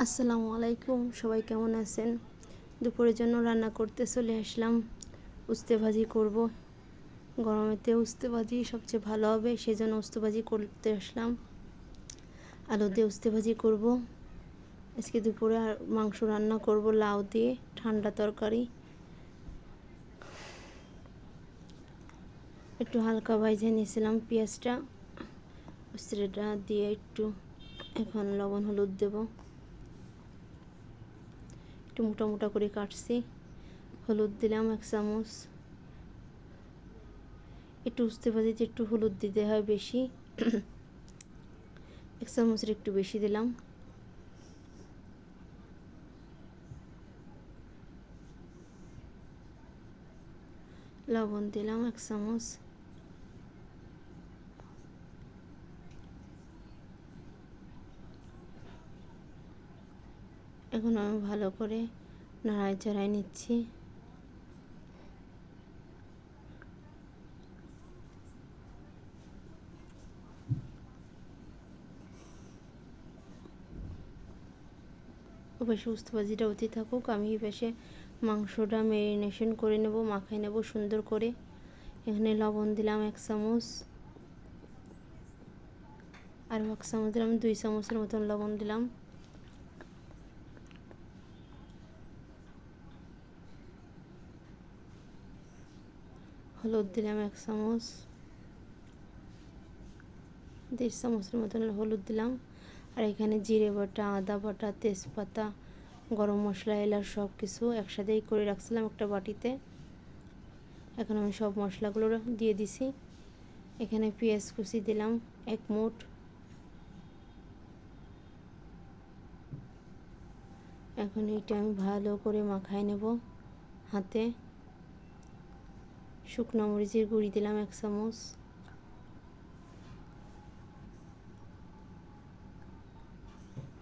আসসালামু আলাইকুম, সবাই কেমন আছেন? দুপুরের জন্য রান্না করতে চলে আসলাম। উস্তে ভাজি করব। গরমেতে উস্তে ভাজি সবচেয়ে ভালো হবে, সেজন্য উস্তে ভাজি করতে আসলাম। আলু দিয়ে উস্তে ভাজি করব। আজকে দুপুরে আর মাংস রান্না করব লাউ দিয়ে, ঠান্ডা তরকারি। একটু হালকা ভাজে নিয়েছিলাম পেঁয়াজটা, উস্তেটা দিয়ে একটু এখন লবণ হলুদ দেব। একটু মোটা মোটা করে কাটছি। হলুদ দিলাম 1 চামচ। একটু উস্তে ভাজিতে একটু হলুদ দিতে হয় বেশি, 1 চামচের একটু বেশি দিলাম। লবণ দিলাম 1 চামচ। এখন আমি ভালো করে নাড়াচাড়াই নিচ্ছি। ওপাশে উস্তে ভাজিটা হতে থাকুক, আমি এই পাশে মাংসটা ম্যারিনেশন করে নেব, মাখাই নেব সুন্দর করে। এখানে লবণ দিলাম 1 চামচ, আর 1 চামচ দিলাম, 2 চামচের মতন লবণ দিলাম। হলুদ দিলাম 1 চামচ, 1.5 চামচের মতন হলুদ দিলাম। আর এখানে জিরে বাটা, আদা বাটা, তেজপাতা, গরম মশলা, এলাচ সব কিছু একসাথেই করে রাখছিলাম একটা বাটিতে। এখন আমি সব মশলাগুলো দিয়ে দিছি। এখানে পেঁয়াজ কুচি দিলাম 1 মুঠ। এখন এইটা আমি ভালো করে মাখাই নেব হাতে। শুকনো মরিচের গুঁড়ি দিলাম 1 চামচ।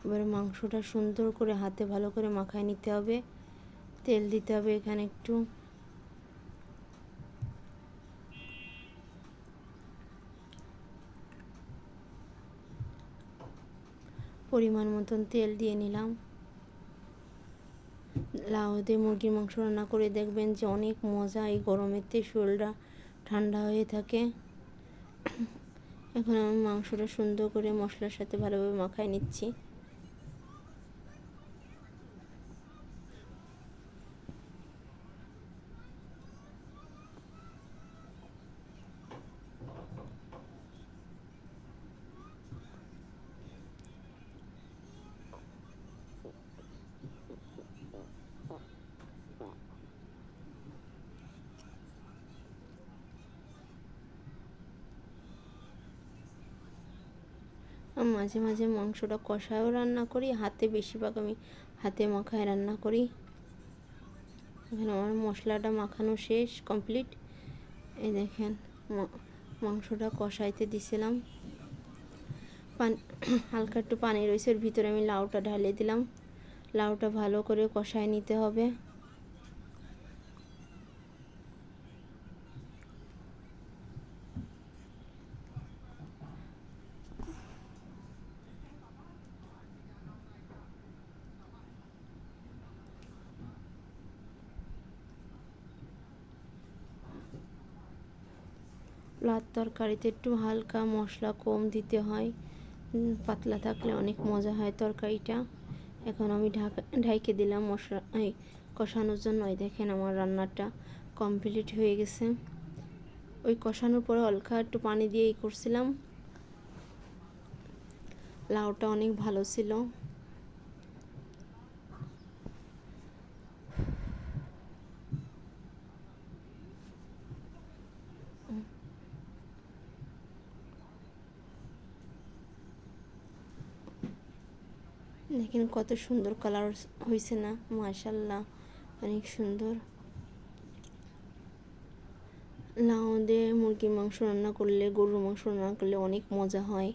এবার মাংসটা সুন্দর করে হাতে ভালো করে মাখায় নিতে হবে। তেল দিতে হবে এখানে একটু। পরিমাণ মতন তেল দিয়ে নিলাম। লাউ দিয়ে মুরগির মাংস রান্না করে দেখবেন যে অনেক মজা। এই গরমেতে শরীরটা ঠান্ডা হয়ে থাকে। এখন আমি মাংসটা সুন্দর করে মশলার সাথে ভালোভাবে মাখায় নিচ্ছি। মাঝে মাঝে মাংসটা কষায়ও রান্না করি, হাতে বেশিরভাগ আমি হাতে মাখায় রান্না করি। এখানে আমার মশলাটা মাখানো শেষ, কমপ্লিট। এই দেখেন মাংসটা কষাইতে দিছিলাম। হালকা একটু পানি রয়েছে, ওর ভিতরে আমি লাউটা ঢালে দিলাম। লাউটা ভালো করে কষায় নিতে হবে। লাউ তরকারিতে একটু হালকা মশলা কম দিতে হয়, পাতলা থাকলে অনেক মজা হয় তরকারিটা। এখন আমি ঢাইকে দিলাম মশলা কষানোর জন্য। এই দেখেন আমার রান্নাটা কমপ্লিট হয়ে গেছে। ওই কষানোর পরে হালকা একটু পানি দিয়ে করছিলাম। লাউটা অনেক ভালো ছিল। দেখেন কত সুন্দর কালার হয়েছে না, মাশাআল্লাহ অনেক সুন্দর। লাউ দিয়ে মুরগির মাংস রান্না করলে, গরুর মাংস রান্না করলে অনেক মজা হয়।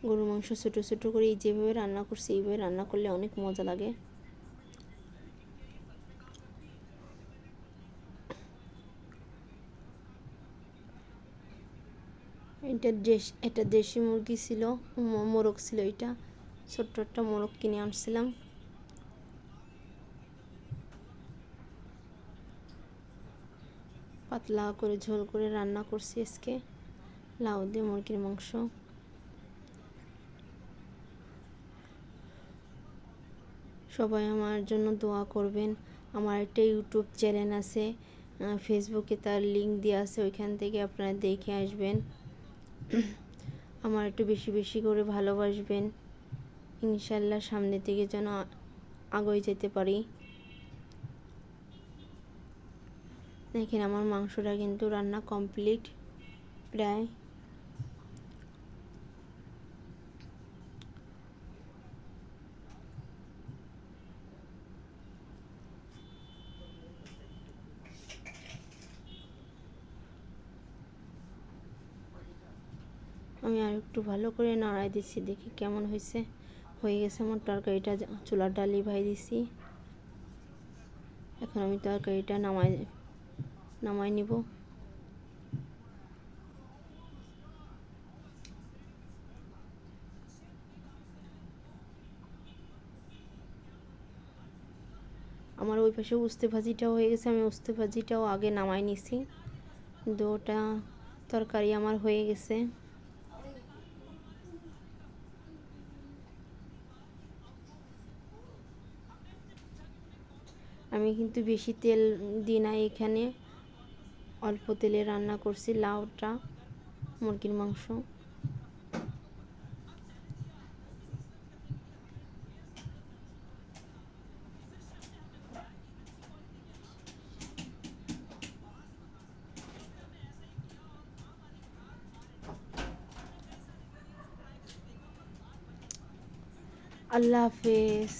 গরুর মাংস ছোটো ছোটো করে যেভাবে রান্না করছি এইভাবে রান্না করলে অনেক মজা লাগে। এটা দেশি মুরগি ছিল, মোরগ ছিল। এটা ছোট্ট একটা মোরগ কিনে আনছিলাম। পাতলা করে ঝোল করে রান্না করছি আজকে, লাউ দিয়ে মুরগির মাংস। সবাই আমার জন্য দোয়া করবেন। আমার একটা ইউটিউব চ্যানেল আছে, ফেসবুকে তার লিঙ্ক দেওয়া আছে, ওইখান থেকে আপনারা দেখে আসবেন। আমার একটু বেশি বেশি করে ভালোবাসবেন। ইনশাল্লাহ সামনের দিকে যেন আগে যেতে পারি। দেখেন আমার মাংসটা কিন্তু রান্না কমপ্লিট প্রায়। আমি আর একটু ভালো করে নাড়াই দিচ্ছি, দেখি কেমন হয়েছে। হয়ে গেছে আমার তরকারিটা, চুলার ডালি ভাই দিছি। এখন আমি তরকারিটা নামাই নিব। আমার ওই পাশে উস্তে ভাজিটাও হয়ে গেছে, আমি উস্তে ভাজিটাও আগে নামাই নিছি। দুটা তরকারি আমার হয়ে গেছে। আমি কিন্তু বেশি তেল দিই না, এখানে অল্প তেলে রান্না করছি লাউটা, মুরগির মাংস। আল্লাহ হাফেজ।